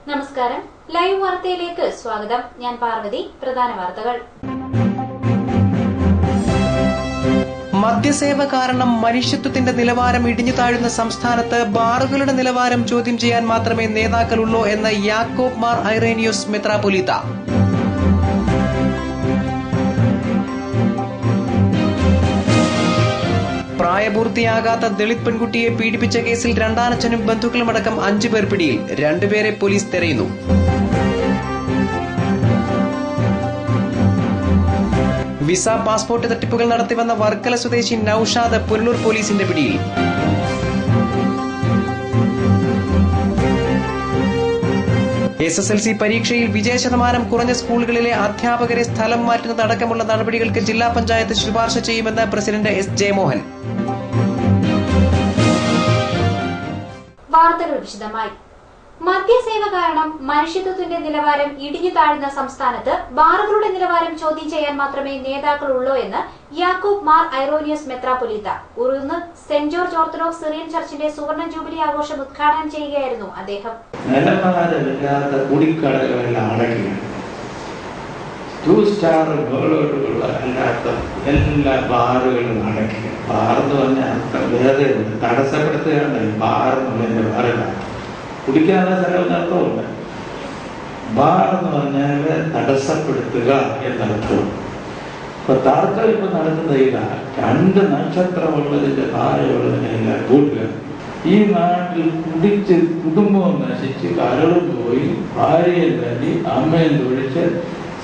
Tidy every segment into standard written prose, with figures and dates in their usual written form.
നമസ്കാരം, ലൈവ് വാർത്തയിലേക്ക് സ്വാഗതം. ഞാൻ പാർവതി. പ്രധാന വാർത്തകൾ. മദ്യസേവ കാരണം മനുഷ്യത്വത്തിന്റെ നിലവാരം ഇടിഞ്ഞു താഴുന്ന സംസ്ഥാനത്ത് ബാറുകളുടെ നിലവാരം ചോദ്യം ചെയ്യാൻ മാത്രമേ നേതാക്കളുള്ളൂ എന്ന് യാക്കോബ് മാർ ഐറേനിയോസ് മെത്രാപ്പൊലീത്ത. പ്രായപൂർത്തിയാകാത്ത ദളിത് പെൺകുട്ടിയെ പീഡിപ്പിച്ച കേസിൽ രണ്ടാനച്ഛനും ബന്ധുക്കളുമടക്കം 5 പേർ പിടിയിൽ. 2 പേരെ പോലീസ് തെരയുന്നു. വിസ പാസ്പോർട്ട് തട്ടിപ്പുകൾ നടത്തിവന്ന വർക്കല സ്വദേശി നൌഷാദ് പുനലൂർ പോലീസിന്റെ പിടിയിൽ. SSLC പരീക്ഷയിൽ വിജയശതമാനം കുറഞ്ഞ സ്കൂളുകളിലെ അധ്യാപകരെ സ്ഥലം മാറ്റുന്നതടക്കമുള്ള നടപടികൾക്ക് ജില്ലാ പഞ്ചായത്ത് ശുപാർശ ചെയ്യുമെന്ന് പ്രസിഡന്റ് S. ജയമോഹൻ. വാർത്തകൾ വിശദമായി. മദ്യസേവ കാരണം മനുഷ്യത്വത്തിന്റെ നിലവാരം ഇടിഞ്ഞു താഴുന്ന സംസ്ഥാനത്ത് ബാറുകളുടെ നിലവാരം ചോദ്യം ചെയ്യാൻ മാത്രമേ നേതാക്കളുള്ളൂ എന്ന് യാക്കോബ് മാർ ഐറേനിയോസ് മെത്രാപ്പൊലീത്ത ഉറുന്ന് സെന്റ് ജോർജ് ഓർത്തഡോക്സ് സിറിയൻ ചർച്ചിന്റെ സുവർണ ജൂബിലി ആഘോഷം ഉദ്ഘാടനം ചെയ്യുകയായിരുന്നു അദ്ദേഹം. എല്ലാ ബാറുകളും അടയ്ക്കുക. ബാറെന്ന് പറഞ്ഞാൽ വേറെ തടസ്സപ്പെടുത്തുകയാണ്. ബാറെന്നുള്ളതിന്റെ ബാറില്ല, കുടിക്കാനുള്ള സ്ഥലം അർത്ഥമുണ്ട്. ബാർ എന്ന് പറഞ്ഞാൽ തടസ്സപ്പെടുത്തുക എന്നർത്ഥം. ഇപ്പൊ താർക്കളിപ്പ് നടത്തുന്ന ഇതാ 2 നക്ഷത്രമുള്ളതിന്റെ താഴെയുള്ളതിനെല്ലാം കൂട്ടുക. ഈ നാട്ടിൽ കുടിച്ച് കുടുംബവും നശിച്ച് കരളും പോയി ഭാര്യയും തല്ലി അമ്മയും തൊഴിച്ച്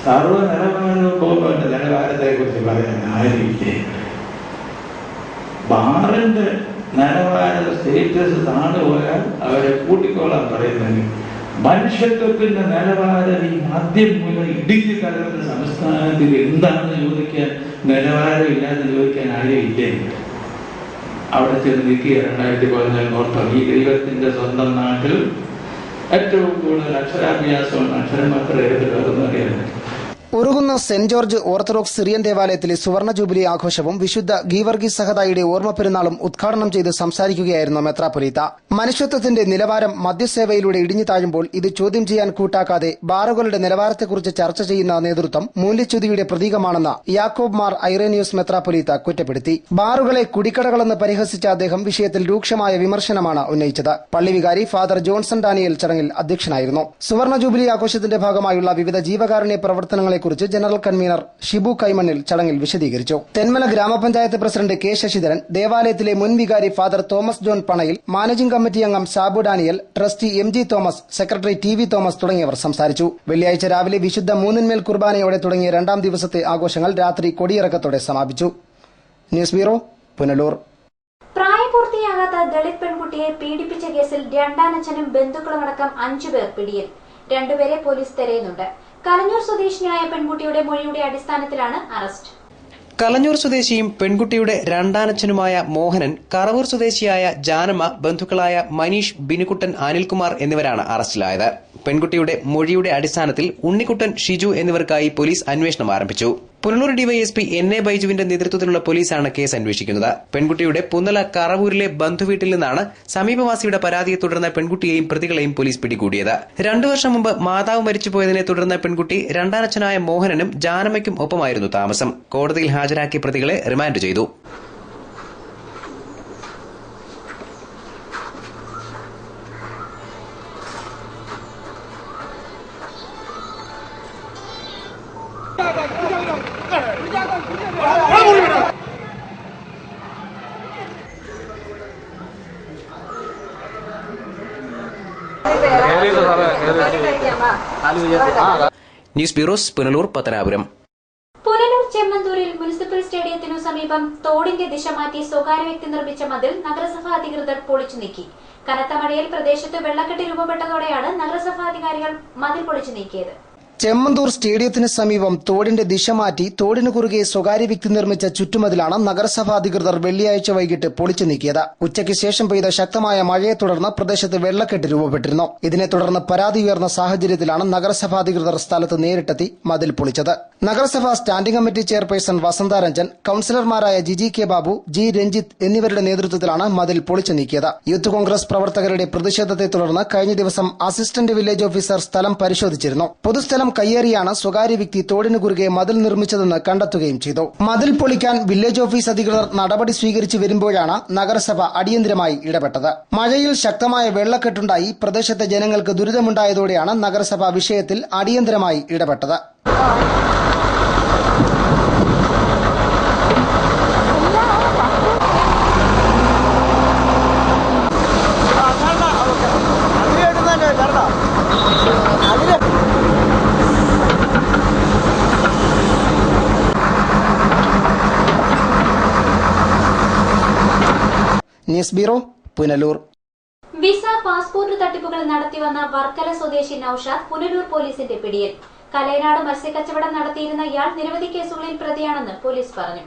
സർവ്വ നിലവാരവും പോകുമ്പോൾ നിലവാരത്തെ കുറിച്ച് പറയാൻ ആരുമില്ലേ? ബാറിന്റെ നിലവാര സ്റ്റേറ്റസ് താണു പോയാൽ അവരെ കൂട്ടിക്കോളാൻ പറയുന്നത്. മനുഷ്യത്വത്തിന്റെ നിലവാരം ഈ മദ്യം മൂലം ഇടിഞ്ഞു കലർന്ന സംസ്ഥാനത്തിൽ എന്താണെന്ന് ചോദിക്കാൻ, നിലവാരം ഇല്ലാതെ ചോദിക്കാൻ ആരുമില്ലേ? അവിടെ ചെന്ന് നിൽക്കുക. 2014 ഓർത്തോ, ഈ ദൈവത്തിന്റെ സ്വന്തം നാട്ടിൽ ഏറ്റവും കൂടുതൽ അക്ഷരാഭ്യാസമാണ്. അക്ഷരം മാത്രം എടുത്തിട്ട് അറിയാൻ. Urukunnu saint George Orthodox Syrian ദേവാലയത്തിലെ സുവർണ ജൂബിലി ആഘോഷവും വിശുദ്ധ ഗീവർഗീസ് സഹദായുടെ ഓർമ്മ പെരുന്നാളും ഉദ്ഘാടനം ചെയ്ത് സംസാരിക്കുകയായിരുന്നു മെത്രാപ്പൊലീത്ത. മനുഷ്യത്വത്തിന്റെ നിലവാരം മദ്യസേവയിലൂടെ ഇടിഞ്ഞു താഴുമ്പോൾ ഇത് ചോദ്യം ചെയ്യാൻ കൂട്ടാക്കാതെ ബാറുകളുടെ നിലവാരത്തെക്കുറിച്ച് ചർച്ച ചെയ്യുന്ന നേതൃത്വം മൂല്യച്യുതിയുടെ പ്രതീകമാണെന്ന് യാക്കോബ് മാർ ഐറേനിയോസ് മെത്രാപ്പൊലീത്ത കുറ്റപ്പെടുത്തി. ബാറുകളെ കുടിക്കടകളെന്ന് പരിഹസിച്ച അദ്ദേഹം വിഷയത്തിൽ രൂക്ഷമായ വിമർശനമാണ് ഉന്നയിച്ചത്. പള്ളി വികാരി ഫാദർ ജോൺസൺ ഡാനിയൽ ചടങ്ങിൽ അധ്യക്ഷനായിരുന്നു. സുവർണ ജൂബിലി ആഘോഷത്തിന്റെ ഭാഗമായുള്ള വിവിധ ജീവകാരുണ്യ പ്രവർത്തനങ്ങളെ കുറിച്ച് ജനറൽ കൺവീനർ ഷിബു കൈമണ്ണിൽ ചടങ്ങിൽ വിശദീകരിച്ചു. തെന്മല ഗ്രാമപഞ്ചായത്ത് പ്രസിഡന്റ് കെ ശശിധരൻ, ദേവാലയത്തിലെ മുൻ വികാരി father Thomas John Panayil, managing committee അംഗം Sabu Daniel, trustee MG Thomas, secretary TV Thomas തുടങ്ങിയവർ സംസാരിച്ചു. വെള്ളിയാഴ്ച രാവിലെ വിശുദ്ധ മൂന്നിന്മേൽ കുർബാനയോടെ തുടങ്ങിയ 2ാം ദിവസത്തെ ആഘോഷങ്ങൾ രാത്രി കൊടിയിറക്കത്തോടെ സമാപിച്ചു. News bureau, Punalur. പ്രായപൂർത്തിയാകാത്ത ദളിത് പെൺകുട്ടിയെ പീഡിപ്പിച്ച കേസിൽ രണ്ടാനച്ഛനും ബന്ധുക്കളുമടക്കം 5 പേർ പിടിയിൽ. 2 പേരെ പോലീസ് തെരയുന്നുണ്ട്. കലഞ്ഞൂർ സ്വദേശിനിയായ പെൺകുട്ടിയുടെ മൊഴിയുടെ അടിസ്ഥാനത്തിലാണ് അറസ്റ്റ്. കലഞ്ഞൂർ സ്വദേശിയും പെൺകുട്ടിയുടെ രണ്ടാനച്ഛനുമായ മോഹനൻ, കറവൂർ സ്വദേശിയായ ജാനമ്മ, ബന്ധുക്കളായ മനീഷ്, ബിനുക്കുട്ടൻ, അനിൽകുമാർ എന്നിവരാണ് അറസ്റ്റിലായത്. പെൺകുട്ടിയുടെ മൊഴിയുടെ അടിസ്ഥാനത്തിൽ ഉണ്ണിക്കുട്ടൻ, ഷിജു എന്നിവർക്കായി പോലീസ് അന്വേഷണം ആരംഭിച്ചു. പുനലൂർ ഡിവൈഎസ്പി NA ബൈജുവിന്റെ നേതൃത്വത്തിലുള്ള പോലീസാണ് കേസ് അന്വേഷിക്കുന്നത്. പെൺകുട്ടിയുടെ പുന്നല കറവൂരിലെ ബന്ധുവീട്ടിൽ നിന്നാണ് സമീപവാസിയുടെ പരാതിയെ തുടർന്ന് പെൺകുട്ടിയെയും പ്രതികളെയും പോലീസ് പിടികൂടിയത്. 2 വർഷം മുമ്പ് മാതാവ് മരിച്ചുപോയതിനെ തുടർന്ന് പെൺകുട്ടി രണ്ടാനച്ഛനായ മോഹനനും ജാനമ്മയ്ക്കും ഒപ്പമായിരുന്നു താമസം. കോടതിയിൽ ഹാജരാക്കിയ പ്രതികളെ റിമാൻഡ് ചെയ്തു. News bureaus, Punalur, Pathanapuram. പുനലൂർ ചെമ്മന്തൂരിൽ മുനിസിപ്പൽ സ്റ്റേഡിയത്തിനു സമീപം തോടിന്റെ ദിശ മാറ്റി സ്വകാര്യ വ്യക്തി നിർമ്മിച്ച മതിൽ നഗരസഭാ അധികൃതർ പൊളിച്ചു നീക്കി. കനത്ത മഴയിൽ പ്രദേശത്ത് വെള്ളക്കെട്ട് രൂപപ്പെട്ടതോടെയാണ് നഗരസഭാ അധികാരികൾ മതിൽ പൊളിച്ചു നീക്കിയത്. ചെമ്മന്തൂർ സ്റ്റേഡിയത്തിന് സമീപം തോടിന്റെ ദിശ മാറ്റി തോടിനു കുറുകെ സ്വകാര്യ വ്യക്തി നിർമ്മിച്ച ചുറ്റുമതിലാണ് നഗരസഭാ അധികൃതർ വെള്ളിയാഴ്ച വൈകിട്ട് പൊളിച്ചു നീക്കിയത്. ഉച്ചയ്ക്ക് ശേഷം പെയ്ത ശക്തമായ മഴയെ തുടർന്ന് പ്രദേശത്ത് വെള്ളക്കെട്ട് രൂപപ്പെട്ടിരുന്നു. ഇതിനെ തുടർന്ന് പരാതി ഉയർന്ന സാഹചര്യത്തിലാണ് നഗരസഭാ അധികൃതർ സ്ഥലത്ത് നേരിട്ടെത്തി മതിൽ പൊളിച്ചത്. നഗരസഭാ സ്റ്റാൻഡിംഗ് കമ്മിറ്റി ചെയർപേഴ്സൺ വസന്ത രഞ്ജൻ, കൌൺസിലർമാരായ ജിജി കെ ബാബു, ജി രഞ്ജിത്ത് എന്നിവരുടെ നേതൃത്വത്തിലാണ് മതിൽ പൊളിച്ചു നീക്കിയത്. യൂത്ത് കോൺഗ്രസ് പ്രവർത്തകരുടെ പ്രതിഷേധത്തെ തുടർന്ന് കഴിഞ്ഞ ദിവസം അസിസ്റ്റന്റ് വില്ലേജ് ഓഫീസർ സ്ഥലം പരിശോധിച്ചിരുന്നു. പൊതുസ്ഥലം കയ്യേറിയാണ് സ്വകാര്യ വ്യക്തി തോടിനു കുറുകെ മതിൽ നിർമ്മിച്ചതെന്ന് കണ്ടെത്തുകയും ചെയ്തു. മതിൽ പൊളിക്കാൻ വില്ലേജ് ഓഫീസ് അധികൃതർ നടപടി സ്വീകരിച്ചു വരുമ്പോഴാണ് നഗരസഭ അടിയന്തരമായി ഇടപെട്ടത്. മഴയിൽ ശക്തമായ വെള്ളക്കെട്ടുണ്ടായി പ്രദേശത്തെ ജനങ്ങൾക്ക് ദുരിതമുണ്ടായതോടെയാണ് നഗരസഭ വിഷയത്തിൽ അടിയന്തരമായി ഇടപെട്ടത്. News bureau, Punalur. Visa passport തട്ടിപ്പുകൾ നടത്തിവന്ന വർക്കല സ്വദേശി നൌഷാദ് പുനലൂർ പോലീസിന്റെ പിടിയിൽ. കലയനാട് മത്സ്യക്കച്ചവടം നടത്തിയിരുന്ന ഇയാൾ നിരവധി കേസുകളിൽ പ്രതിയാണെന്ന് പോലീസ് പറഞ്ഞു.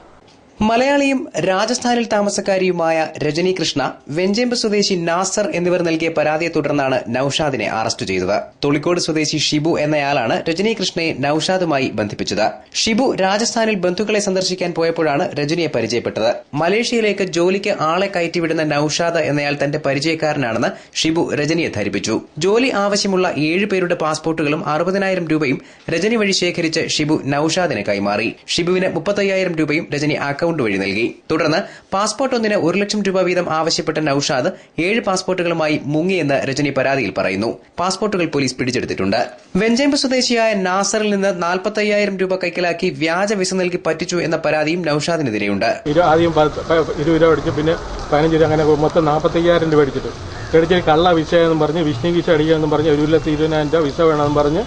മലയാളിയും രാജസ്ഥാനിൽ താമസക്കാരിയുമായ രജനി കൃഷ്ണ, വെഞ്ചേമ്പ് സ്വദേശി നാസർ എന്നിവർ നൽകിയ പരാതിയെ തുടർന്നാണ് നൌഷാദിനെ അറസ്റ്റ് ചെയ്തത്. തൊളിക്കോട് സ്വദേശി ഷിബു എന്നയാളാണ് രജനി കൃഷ്ണയെ നൌഷാദുമായി ബന്ധിപ്പിച്ചത്. ഷിബു രാജസ്ഥാനിൽ ബന്ധുക്കളെ സന്ദർശിക്കാൻ പോയപ്പോഴാണ് രജനിയെ പരിചയപ്പെട്ടത്. മലേഷ്യയിലേക്ക് ജോലിക്ക് ആളെ കയറ്റിവിടുന്ന നൌഷാദ് എന്നയാൾ തന്റെ പരിചയക്കാരനാണെന്ന് ഷിബു രജനിയെ ധരിപ്പിച്ചു. ജോലി ആവശ്യമുള്ള 7 പേരുടെ പാസ്പോർട്ടുകളും 60,000 രൂപയും രജനി വഴി ശേഖരിച്ച് ഷിബു നൌഷാദിന് കൈമാറി. ഷിബുവിന് 35,000 രൂപയും രജനി അക്കൌണ്ട് വഴി നൽകി. തുടർന്ന് പാസ്പോർട്ട് ഒന്നിന് 1 ലക്ഷം രൂപ വീതം ആവശ്യപ്പെട്ട നൌഷാദ് 7 പാസ്പോർട്ടുകളുമായി മുങ്ങിയെന്ന് രജനി പരാതിയിൽ പറയുന്നു. പാസ്പോർട്ടുകൾ പോലീസ് പിടിച്ചെടുത്തിട്ടുണ്ട്. വെഞ്ചേമ്പ് സ്വദേശിയായ നാസറിൽ നിന്ന് 45,000 രൂപ കൈക്കലാക്കി വ്യാജ വിസ നൽകി പറ്റിച്ചു എന്ന പരാതിയും നൌഷാദിനെതിരെയുണ്ട്. ആദ്യം 20 രൂപ അടിച്ചു, പിന്നെ 15 രൂപ, അങ്ങനെ മൊത്തം 45,000 രൂപ അടിച്ചിട്ട് മേടിച്ചിട്ട് കള്ള വിസ എന്നും പറഞ്ഞ് വിഷ്ണു വിസ അടിക്കാമെന്നും പറഞ്ഞ് 1,20,000 രൂപ വിസ വേണമെന്നും പറഞ്ഞ്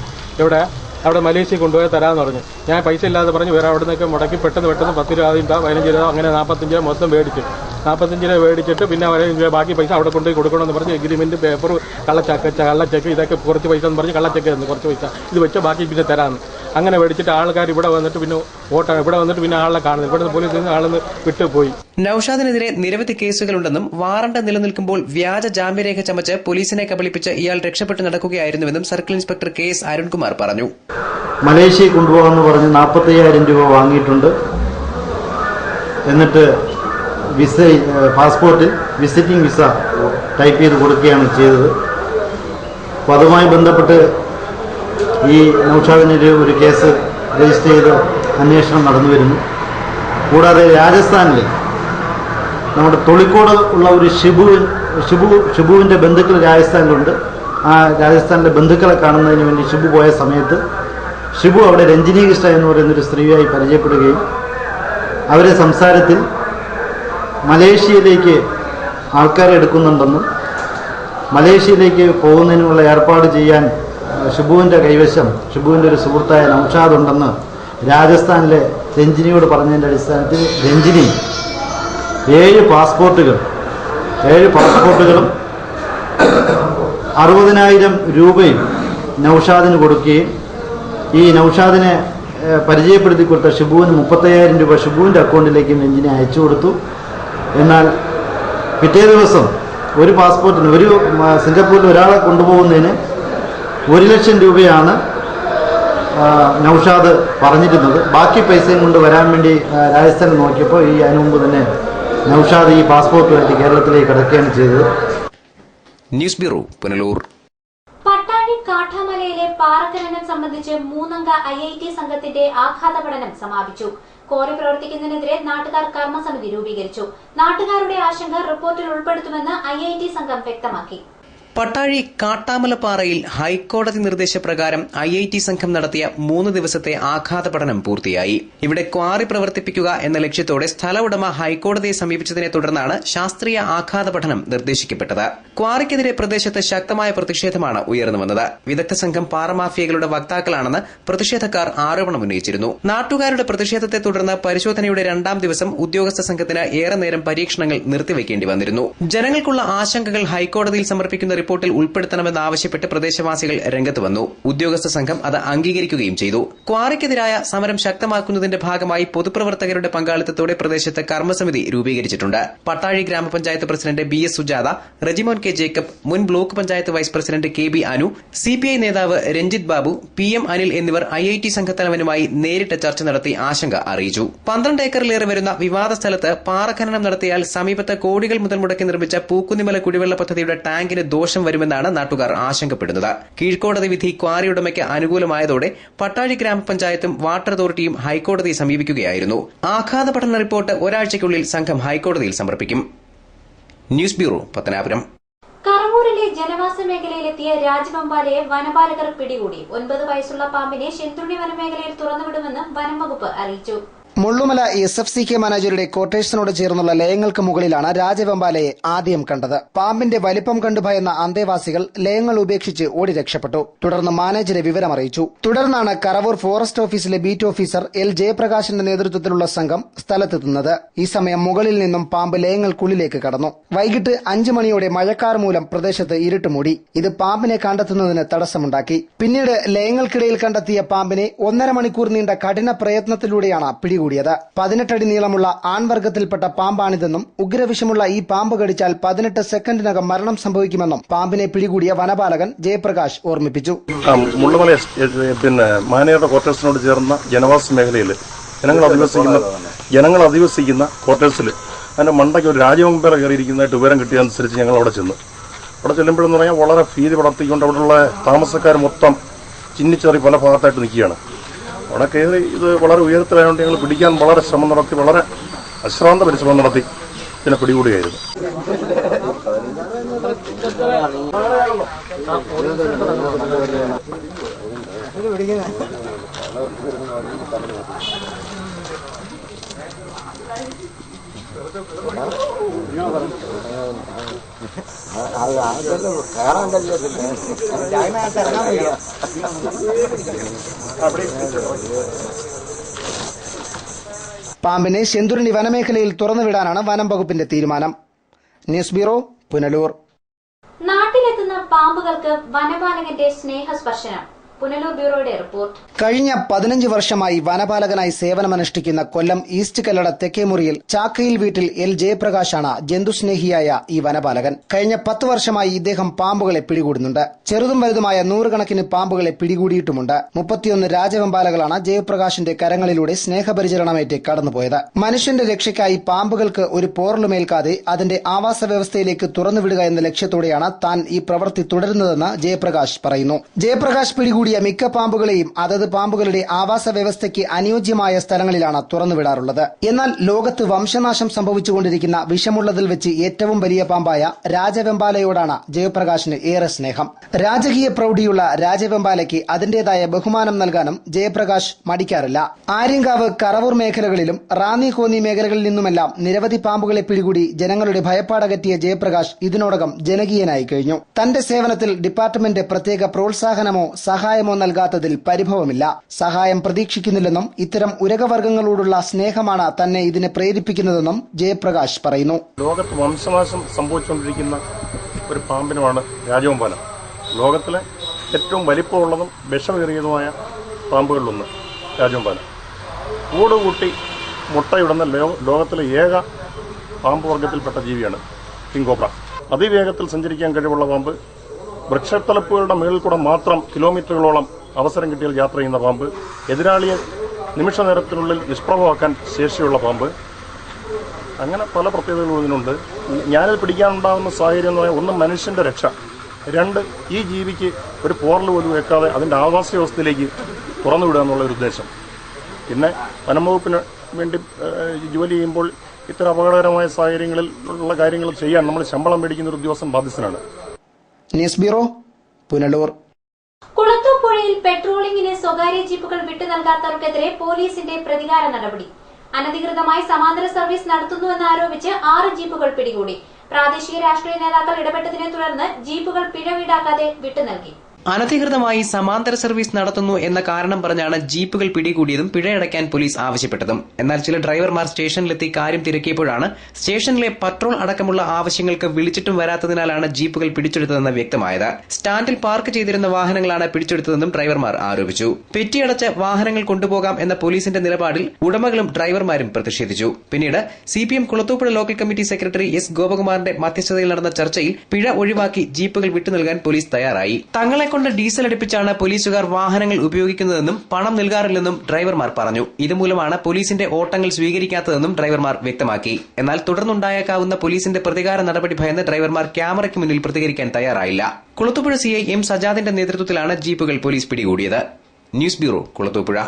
അവിടെ മലേഷ്യ കൊണ്ടുപോയി തരാമെന്ന് പറഞ്ഞു. ഞാൻ പൈസ ഇല്ലാതെ പറഞ്ഞ് വേറെ അവിടെ നിന്നൊക്കെ മുടക്കി പെട്ടെന്ന് 10 രൂപ ആദ്യം 15 രൂപ, അങ്ങനെ 45 രൂപ മൊത്തം മേടിച്ചു. 45 രൂപ മേടിച്ചിട്ട് പിന്നെ അവരെ ബാക്കി പൈസ അവിടെ കൊണ്ടുപോയി കൊടുക്കണമെന്ന് പറഞ്ഞ് എഗ്രിമെന്റ് പേപ്പർ കള്ളച്ചെക്ക് ഇതൊക്കെ കുറച്ച് പൈസ എന്ന് പറഞ്ഞ് കള്ളച്ചെക്ക് തന്നു. കുറച്ച് പൈസ ഇത് വെച്ച് ബാക്കി പിന്നെ തരാമെന്ന് അങ്ങനെ മേടിച്ചിട്ട് ആൾക്കാർ ഇവിടെ വന്നിട്ട് പിന്നെ ആളെ കാണുന്നത് ഇവിടെ പോലീസിൽ ആളെന്ന് വിട്ടുപോയി. നൌഷാദിനെതിരെ നിരവധി കേസുകളുണ്ടെന്നും വാറണ്ട് നിലനിൽക്കുമ്പോൾ വ്യാജ ജാമ്യരേഖ ചമച്ച് പോലീസിനെ കബളിപ്പിച്ച് ഇയാൾ രക്ഷപ്പെട്ടു നടക്കുകയായിരുന്നുവെന്നും സർക്കിൾ ഇൻസ്പെക്ടർ KS അരുൺകുമാർ പറഞ്ഞു. മലേഷ്യയിൽ കൊണ്ടുപോകാമെന്ന് പറഞ്ഞ് 45,000 രൂപ വാങ്ങിയിട്ടുണ്ട്. എന്നിട്ട് പാസ്പോർട്ടിൽ വിസിറ്റിംഗ് വിസ ടൈപ്പ് ചെയ്ത് കൊടുക്കുകയാണ് ചെയ്തത്. അപ്പോൾ അതുമായി ബന്ധപ്പെട്ട് ഈ നൌഷാദിനെതിരെ ഒരു കേസ് രജിസ്റ്റർ ചെയ്ത് അന്വേഷണം നടന്നു വരുന്നു. കൂടാതെ രാജസ്ഥാനിൽ നമ്മുടെ തൊളിക്കോട് ഉള്ള ഒരു ഷിബുവിൻ്റെ ബന്ധുക്കൾ രാജസ്ഥാനിലുണ്ട്. ആ രാജസ്ഥാനിലെ ബന്ധുക്കളെ കാണുന്നതിന് വേണ്ടി ഷിബു പോയ സമയത്ത് ഷിബു അവിടെ രഞ്ജിനി കൃഷ്ണ എന്ന് പറയുന്നൊരു സ്ത്രീയായി പരിചയപ്പെടുകയും അവരെ സംസാരത്തിൽ മലേഷ്യയിലേക്ക് ആൾക്കാരെ എടുക്കുന്നുണ്ടെന്നും മലേഷ്യയിലേക്ക് പോകുന്നതിനുള്ള ഏർപ്പാട് ചെയ്യാൻ ഷിബുവിൻ്റെ കൈവശം ഷിബുവിൻ്റെ ഒരു സുഹൃത്തായ നൌഷാദ് ഉണ്ടെന്ന് രാജസ്ഥാനിലെ രഞ്ജിനിയോട് പറഞ്ഞതിൻ്റെ അടിസ്ഥാനത്തിൽ രഞ്ജിനി 7 പാസ്പോർട്ടുകളും 60,000 രൂപയും നൌഷാദിന് കൊടുക്കുകയും ഈ നൌഷാദിനെ പരിചയപ്പെടുത്തി കൊടുത്ത ഷിബുവിന് 35,000 രൂപ ഷിബുവിൻ്റെ അക്കൗണ്ടിലേക്ക് രഞ്ജിനി അയച്ചു കൊടുത്തു. എന്നാൽ പിറ്റേ ദിവസം ഒരു പാസ്പോർട്ടിന് സിംഗപ്പൂരിൽ ഒരാളെ കൊണ്ടുപോകുന്നതിന് 1 ലക്ഷം രൂപയാണ് നൌഷാദ് പറഞ്ഞിരുന്നത്. ബാക്കി പൈസയും കൊണ്ട് വരാൻ വേണ്ടി രാജസ്ഥാനിൽ നോക്കിയപ്പോൾ അതിനു മുമ്പ് തന്നെ നൌഷാദ് ഈ പാസ്പോർട്ടുമായിട്ട് കേരളത്തിലേക്ക് കടക്കുകയാണ് ചെയ്തത്. News bureau, Punalur. പട്ടാഴി കാട്ടാമലയിലെ പാറഖനനം സംബന്ധിച്ച് 3-അംഗ IIT സംഘത്തിന്റെ ആഘാത പഠനം സമാപിച്ചു. കോറി പ്രവർത്തിക്കുന്നതിനെതിരെ നാട്ടുകാർ കർമ്മസമിതി രൂപീകരിച്ചു. നാട്ടുകാരുടെ ആശങ്ക റിപ്പോർട്ടിൽ ഉൾപ്പെടുത്തുമെന്ന് IIT സംഘം വ്യക്തമാക്കി. പട്ടാഴി കാട്ടാമലപ്പാറയിൽ ഹൈക്കോടതി നിർദ്ദേശപ്രകാരം IIT സംഘം നടത്തിയ 3 ദിവസത്തെ ആഘാത പഠനം പൂർത്തിയായി. ഇവിടെ ക്വാറി പ്രവർത്തിപ്പിക്കുക എന്ന ലക്ഷ്യത്തോടെ സ്ഥല ഉടമ ഹൈക്കോടതിയെ സമീപിച്ചതിനെ തുടർന്നാണ് ശാസ്ത്രീയ ആഘാത പഠനം നിർദ്ദേശിക്കപ്പെട്ടത്. ക്വാറിക്കെതിരെ പ്രദേശത്ത് ശക്തമായ പ്രതിഷേധമാണ് ഉയർന്നുവന്നത്. വിദഗ്ധ സംഘം പാറമാഫിയകളുടെ വക്താക്കളാണെന്ന് പ്രതിഷേധക്കാർ ആരോപണമുന്നയിച്ചിരുന്നു. നാട്ടുകാരുടെ പ്രതിഷേധത്തെ തുടർന്ന് പരിശോധനയുടെ 2ാം ദിവസം ഉദ്യോഗസ്ഥ സംഘത്തിന് ഏറെ നേരം പരീക്ഷണങ്ങൾ നിർത്തിവെക്കേണ്ടി വന്നിരുന്നു. ജനങ്ങൾക്കുള്ള ആശങ്കകൾ ഹൈക്കോടതിയിൽ സമർപ്പിക്കുന്ന റിപ്പോർട്ടിൽ ഉൾപ്പെടുത്തണമെന്നാവശ്യപ്പെട്ട് പ്രദേശവാസികൾ രംഗത്ത് വന്നു. ഉദ്യോഗസ്ഥ സംഘം അത് അംഗീകരിക്കുകയും ചെയ്തു. ക്വാറിക്കെതിരായ സമരം ശക്തമാക്കുന്നതിന്റെ ഭാഗമായി പൊതുപ്രവർത്തകരുടെ പങ്കാളിത്തത്തോടെ പ്രദേശത്ത് കർമ്മസമിതി രൂപീകരിച്ചിട്ടുണ്ട്. പട്ടാഴി ഗ്രാമപഞ്ചായത്ത് president BS Sujatha, Rejimon K Jacob, മുൻ block panchayat vice president KB Anu, CPI നേതാവ് രഞ്ജിത് ബാബു, PM അനിൽ എന്നിവർ IIT സംഘത്തലവനുമായി നേരിട്ട് ചർച്ച നടത്തി ആശങ്ക അറിയിച്ചു. 12 ഏക്കറിലേറെ വരുന്ന വിവാദ സ്ഥലത്ത് പാറഖനനം നടത്തിയാൽ സമീപത്ത് കോടികൾ മുതൽ മുടക്കി നിർമ്മിച്ച പൂക്കുന്നിമല കുടിവെള്ള പദ്ധതിയുടെ ടാങ്കിന് ദോഷം വരുമെന്നാണ് നാട്ടുകാർ ആശങ്കപ്പെടുന്നത്. കീഴ്ക്കോടതി വിധി ക്വാറി ഉടമയ്ക്ക് അനുകൂലമായതോടെ പട്ടാഴി ഗ്രാമപഞ്ചായത്തും വാട്ടർ അതോറിറ്റിയും ഹൈക്കോടതിയെ സമീപിക്കുകയായിരുന്നു. ആഘാത പഠന റിപ്പോർട്ട് ഒരാഴ്ചയ്ക്കുള്ളിൽ സംഘം ഹൈക്കോടതിയിൽ സമർപ്പിക്കും. News bureau, Pathanapuram. കറവൂരിലെ ജനവാസ മേഖലയിലെത്തിയ രാജവെമ്പാലയെ വനപാലകർ പിടികൂടി. 9 വയസ്സുള്ള പാമ്പിനെ ശെന്തുണ്ണി വനമേഖലയിൽ തുറന്നുവിടുമെന്ന് വനം വകുപ്പ് അറിയിച്ചു. മുള്ളുമല SFCK മാനേജറുടെ ക്വാർട്ടേഴ്സിനോട് ചേർന്നുള്ള ലയങ്ങൾക്ക് മുകളിലാണ് രാജവെമ്പാലയെ ആദ്യം കണ്ടത്. പാമ്പിന്റെ വലിപ്പം കണ്ടു ഭയന്ന അന്തേവാസികൾ ലയങ്ങൾ ഉപേക്ഷിച്ച് ഓടി രക്ഷപ്പെട്ടു. തുടർന്ന് മാനേജരെ വിവരമറിയിച്ചു. തുടർന്നാണ് കറവൂർ ഫോറസ്റ്റ് ഓഫീസിലെ ബീറ്റ് ഓഫീസർ L ജയപ്രകാശിന്റെ നേതൃത്വത്തിലുള്ള സംഘം സ്ഥലത്തെത്തുന്നത്. ഈ സമയം മുകളിൽ നിന്നും പാമ്പ് ലയങ്ങൾക്കുള്ളിലേക്ക് കടന്നു. വൈകിട്ട് 5 മണിയോടെ മഴക്കാർ മൂലം പ്രദേശത്ത് ഇരുട്ട് മൂടി. ഇത് പാമ്പിനെ കണ്ടെത്തുന്നതിന് തടസ്സമുണ്ടാക്കി. പിന്നീട് ലയങ്ങൾക്കിടയിൽ കണ്ടെത്തിയ പാമ്പിനെ 1.5 മണിക്കൂർ നീണ്ട കഠിന പ്രയത്നത്തിലൂടെയാണ് പിടികൂടിയത്. 18 അടി നീളമുള്ള ആൺവർഗത്തിൽപ്പെട്ട പാമ്പാണിതെന്നും ഉഗ്രവിഷമുള്ള ഈ പാമ്പ് കടിച്ചാൽ 18 സെക്കൻഡിനകം മരണം സംഭവിക്കുമെന്നും പാമ്പിനെ പിടികൂടിയ വനപാലകൻ ജയപ്രകാശ് ഓർമ്മിപ്പിച്ചു. മുള്ളുമല മാനേജറുടെ ക്വാർട്ടേഴ്സിനോട് ചേർന്ന ജനവാസ മേഖലയിൽ ജനങ്ങൾ അധിവസിക്കുന്ന ക്വാർട്ടേഴ്സിൽ അതിന്റെ മണ്ടയ്ക്ക് ഒരു രാജവെമ്പാല കയറിയിരിക്കുന്നതായിട്ട് വിവരം കിട്ടിയതനുസരിച്ച് ഞങ്ങൾ അവിടെ ചെന്നു. അവിടെ ചെല്ലുമ്പോഴെന്ന് പറഞ്ഞാൽ വളരെ ഭീതി പടർത്തിക്കൊണ്ട് അവിടെയുള്ള താമസക്കാർ മൊത്തം ചിന്നിച്ചേറി പല ഭാഗത്തായിട്ട് നിൽക്കുകയാണ്. അവിടെ കയറി ഇത് വളരെ ഉയരത്തിലായതുകൊണ്ട് ഞങ്ങൾ പിടിക്കാൻ വളരെ ശ്രമം നടത്തി, വളരെ അശ്രാന്ത പരിശ്രമം നടത്തി ഇതിനെ പിടികൂടുകയായിരുന്നു. പാമ്പിനെ ശെന്തുരുണി വനമേഖലയിൽ തുറന്നുവിടാനാണ് വനം വകുപ്പിന്റെ തീരുമാനം. News bureau, Punalur. നാട്ടിലെത്തുന്ന പാമ്പുകൾക്ക് വനപാലകന്റെ സ്നേഹസ്പർശനം. പുനലൂർ ബ്യൂറോയുടെ റിപ്പോർട്ട്. കഴിഞ്ഞ 15 വർഷമായി വനപാലകനായി സേവനമനുഷ്ഠിക്കുന്ന കൊല്ലം ഈസ്റ്റ് കല്ലട തെക്കേമുറിയിൽ ചാക്കയിൽ വീട്ടിൽ L ജയപ്രകാശാണ് ജന്തുസ്നേഹിയായ ഈ വനപാലകൻ. കഴിഞ്ഞ 10 വർഷമായി ഇദ്ദേഹം പാമ്പുകളെ പിടികൂടുന്നുണ്ട്. ചെറുതും വലുതുമായ 100 കണക്കിന് പാമ്പുകളെ പിടികൂടിയിട്ടുമുണ്ട്. 31 രാജവെമ്പാലകളാണ് ജയപ്രകാശിന്റെ കരങ്ങളിലൂടെ സ്നേഹപരിചരണമേറ്റ് കടന്നുപോയത്. മനുഷ്യന്റെ രക്ഷയ്ക്കായി പാമ്പുകൾക്ക് ഒരു പോറലുമേൽക്കാതെ അതിന്റെ ആവാസ വ്യവസ്ഥയിലേക്ക് തുറന്നുവിടുക എന്ന ലക്ഷ്യത്തോടെയാണ് താൻ ഈ പ്രവൃത്തി തുടരുന്നതെന്ന് ജയപ്രകാശ് പറയുന്നു. ജയപ്രകാശ് പിടികൂടിയ മിക്ക പാമ്പുകളെയും അതത് പാമ്പുകളുടെ ആവാസ വ്യവസ്ഥയ്ക്ക് അനുയോജ്യമായ സ്ഥലങ്ങളിലാണ് തുറന്നുവിടാറുള്ളത്. എന്നാൽ ലോകത്ത് വംശനാശം സംഭവിച്ചുകൊണ്ടിരിക്കുന്ന വിഷമുള്ളതിൽ വെച്ച് ഏറ്റവും വലിയ പാമ്പായ രാജവെമ്പാലയോടാണ് ജയപ്രകാശിന് ഏറെ സ്നേഹം. രാജകീയ പ്രൌഢിയുള്ള രാജവെമ്പാലയ്ക്ക് അതിന്റേതായ ബഹുമാനം നൽകാനും ജയപ്രകാശ് മടിക്കാറില്ല. ആര്യങ്കാവ്, കറവൂർ മേഖലകളിലും റാന്നി, കോന്നി മേഖലകളിൽ നിന്നുമെല്ലാം നിരവധി പാമ്പുകളെ പിടികൂടി ജനങ്ങളുടെ ഭയപ്പാടകറ്റിയ ജയപ്രകാശ് ഇതിനോടകം ജനകീയനായി കഴിഞ്ഞു. തന്റെ സേവനത്തിൽ ഡിപ്പാർട്ട്മെന്റ് പ്രത്യേക പ്രോത്സാഹനമോ സഹായമോ നൽകാത്തതിൽ പരിഭവമില്ല. സഹായം പ്രതീക്ഷിക്കുന്നില്ലെന്നും ഇത്തരം ഉരകവർഗ്ഗങ്ങളോടുള്ള സ്നേഹമാണ് തന്നെ ഇതിനെ പ്രേരിപ്പിക്കുന്നതെന്നും ജയപ്രകാശ് പറയുന്നു. ലോകത്ത് വംശനാശം സംഭവിച്ചുകൊണ്ടിരിക്കുന്ന ഒരു പാമ്പിനുമാണ് രാജവെമ്പാല. ലോകത്തിലെ ഏറ്റവും വലിപ്പമുള്ളതും വിഷമേറിയതുമായ പാമ്പുകളിലൊന്ന് രാജവെമ്പാല. കൂടുകൂട്ടി മുട്ടയിടുന്ന ലോകത്തിലെ ഏക പാമ്പ് വർഗത്തിൽപ്പെട്ട ജീവിയാണ് കിങ് കോബ്ര. അതിവേഗത്തിൽ സഞ്ചരിക്കാൻ കഴിവുള്ള പാമ്പ്. വൃക്ഷത്തലപ്പുകളുടെ മുകളിൽ കൂടെ മാത്രം കിലോമീറ്ററുകളോളം അവസരം കിട്ടിയാൽ യാത്ര ചെയ്യുന്ന പാമ്പ്. എതിരാളിയെ നിമിഷ നേരത്തിനുള്ളിൽ നിഷ്പ്രഭമാക്കാൻ ശേഷിയുള്ള പാമ്പ്. അങ്ങനെ പല പ്രത്യേകതകളും ഇതിനുണ്ട്. ഞാനിത് പിടിക്കാനുണ്ടാകുന്ന സാഹചര്യം എന്ന് പറഞ്ഞാൽ, ഒന്ന് മനുഷ്യന്റെ രക്ഷ, 2 ഈ ജീവിക്ക് ഒരു പോറൽ പോലും വെക്കാതെ അതിന്റെ ആവാസ വ്യവസ്ഥയിലേക്ക് തുറന്നുവിടുക എന്നുള്ള ഒരു ഉദ്ദേശം. പിന്നെ വനംവകുപ്പിന് വേണ്ടി ജോലി ചെയ്യുമ്പോൾ ഇത്തരം അപകടകരമായ സാഹചര്യങ്ങളിൽ ഉള്ള കാര്യങ്ങൾ ചെയ്യാൻ നമ്മൾ ശമ്പളം മേടിക്കുന്ന ഒരു ഉദ്യോഗസ്ഥൻ ബാധ്യസ്ഥനാണ്. News bureau, Punalur. കുളത്തൂർ പുഴയിൽ പെട്രോളിംഗിന് സ്വകാര്യ ജീപ്പുകൾ വിട്ടു നൽകാത്തവർക്കെതിരെ പോലീസിന്റെ പ്രതികാര നടപടി. അനധികൃതമായി സമാന്തര സർവീസ് നടത്തുന്നുവെന്നാരോപിച്ച് 6 ജീപ്പുകൾ പിടികൂടി. പ്രാദേശിക രാഷ്ട്രീയ നേതാക്കൾ ഇടപെട്ടതിനെ തുടർന്ന് ജീപ്പുകൾ പിഴ ഈടാക്കാതെ വിട്ടു നൽകി. അനധികൃതമായി സമാന്തര സർവീസ് നടത്തുന്നു എന്ന കാരണം പറഞ്ഞാണ് ജീപ്പുകൾ പിടികൂടിയതും പിഴയടയ്ക്കാൻ പോലീസ് ആവശ്യപ്പെട്ടതും. എന്നാൽ ചില ഡ്രൈവർമാർ സ്റ്റേഷനിലെത്തി കാര്യം തിരക്കിയപ്പോഴാണ് സ്റ്റേഷനിലെ പട്രോൾ അടക്കമുള്ള ആവശ്യങ്ങൾക്ക് വിളിച്ചിട്ടും വരാത്തതിനാലാണ് ജീപ്പുകൾ പിടിച്ചെടുത്തതെന്ന് വ്യക്തമായത്. സ്റ്റാൻഡിൽ പാർക്ക് ചെയ്തിരുന്ന വാഹനങ്ങളാണ് പിടിച്ചെടുത്തതെന്നും ഡ്രൈവർമാർ ആരോപിച്ചു. പെറ്റിയടച്ച് വാഹനങ്ങൾ കൊണ്ടുപോകാം എന്ന പോലീസിന്റെ നിലപാടിൽ ഉടമകളും ഡ്രൈവർമാരും പ്രതിഷേധിച്ചു. പിന്നീട് CPM Kulathupuzha local committee secretary S. ഗോപകുമാറിന്റെ മധ്യസ്ഥതയിൽ നടന്ന ചർച്ചയിൽ പിഴ ഒഴിവാക്കി ജീപ്പുകൾ വിട്ടുനൽകാൻ പോലീസ് തയ്യാറായി. തങ്ങളെ കൊണ്ട് ഡീസൽ അടുപ്പിച്ചാണ് പോലീസുകാർ വാഹനങ്ങൾ ഉപയോഗിക്കുന്നതെന്നും പണം നൽകാറില്ലെന്നും ഡ്രൈവർമാർ പറഞ്ഞു. ഇതുമൂലമാണ് പോലീസിന്റെ ഓട്ടങ്ങൾ സ്വീകരിക്കാത്തതെന്നും ഡ്രൈവർമാർ വ്യക്തമാക്കി. എന്നാൽ തുടർന്നുണ്ടായേക്കാവുന്ന പോലീസിന്റെ പ്രതികാര നടപടി ഭയന്ന് ഡ്രൈവർമാർ ക്യാമറയ്ക്ക് മുന്നിൽ പ്രതികരിക്കാൻ തയ്യാറായില്ല. Kulathupuzha CI M. സജാദിന്റെ നേതൃത്വത്തിലാണ് ജീപ്പുകൾ പോലീസ് പിടികൂടിയത്. News bureau, Kulathupuzha.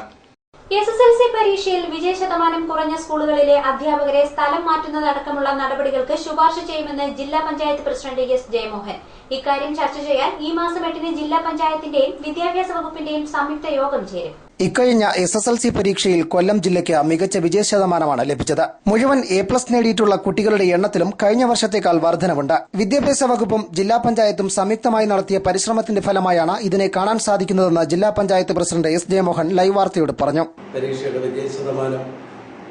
SSLC പരീക്ഷയിൽ വിജയശതമാനം കുറഞ്ഞ സ്കൂളുകളിലെ അധ്യാപകരെ സ്ഥലം മാറ്റുന്നതടക്കമുള്ള നടപടികൾക്ക് ശുപാർശ ചെയ്യുമെന്ന് ജില്ലാ പഞ്ചായത്ത് പ്രസിഡന്റ് S. ജയമോഹൻ. ഇക്കാര്യം ചർച്ച ചെയ്യാൻ ഈ മാസം 8-ന് ജില്ലാ പഞ്ചായത്തിന്റെയും വിദ്യാഭ്യാസ വകുപ്പിന്റെയും സംയുക്ത യോഗം ചേരും. ഇക്കഴിഞ്ഞ SSLC പരീക്ഷയിൽ കൊല്ലം ജില്ലയ്ക്ക് മികച്ച വിജയശതമാനമാണ് ലഭിച്ചത്. മുഴുവൻ A+ നേടിയിട്ടുള്ള കുട്ടികളുടെ എണ്ണത്തിലും കഴിഞ്ഞ വർഷത്തേക്കാൾ വർധനവുണ്ട്. വിദ്യാഭ്യാസ വകുപ്പും ജില്ലാ പഞ്ചായത്തും സംയുക്തമായി നടത്തിയ പരിശ്രമത്തിന്റെ ഫലമായാണ് ഇതിനെ കാണാൻ സാധിക്കുന്നതെന്ന് ജില്ലാ panchayat president S. Jayamohan live വാർത്തയോട് പറഞ്ഞു. പരീക്ഷയുടെ വിജയശതമാനം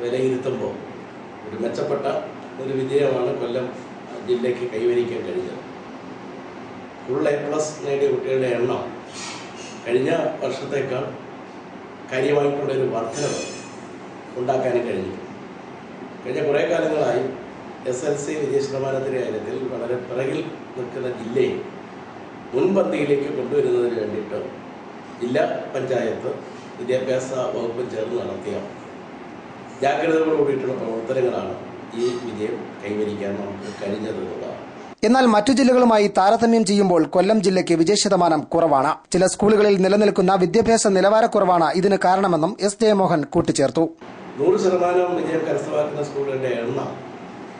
വിലയിരുത്തുമ്പോൾ ഒരു മെച്ചപ്പെട്ട ഒരു വിജയമാണ് കൊല്ലം ജില്ലയ്ക്ക് കൈവരിക്കാൻ കഴിഞ്ഞത്. ഫുൾ A+ നേടിയ കുട്ടികളുടെ എണ്ണം കഴിഞ്ഞ വർഷത്തേക്കാൾ കാര്യമായിട്ടുള്ളൊരു വർധനവ് ഉണ്ടാക്കാനും കഴിഞ്ഞു. കഴിഞ്ഞ കുറേ കാലങ്ങളായി SSLC വിജയശതമാനത്തിൻ്റെ കാര്യത്തിൽ വളരെ പിറകിൽ നിൽക്കുന്ന ജില്ലയെ മുൻപന്തിയിലേക്ക് കൊണ്ടുവരുന്നതിന് വേണ്ടിയിട്ട് ജില്ലാ പഞ്ചായത്ത് വിദ്യാഭ്യാസ വകുപ്പ് ചേർന്ന് നടത്തിയ ജാഗ്രതകളോടുകൂടിയിട്ടുള്ള പ്രവർത്തനങ്ങളാണ് ഈ വിജയം കൈവരിക്കാൻ നമുക്ക് കഴിഞ്ഞതെന്നുള്ളതാണ്. എന്നാൽ മറ്റു ജില്ലകളുമായി താരതമ്യം ചെയ്യുമ്പോൾ കൊല്ലം ജില്ലയ്ക്ക് വിജയശതമാനം കുറവാണ്. ചില സ്കൂളുകളിൽ നിലനിൽക്കുന്ന വിദ്യാഭ്യാസ നിലവാരക്കുറവാണ് ഇതിന് കാരണമെന്നും S. ജയമോഹൻ കൂട്ടിച്ചേർത്തു. 100% വിജയം കരസ്ഥമാക്കുന്ന സ്കൂളുകളുടെ എണ്ണം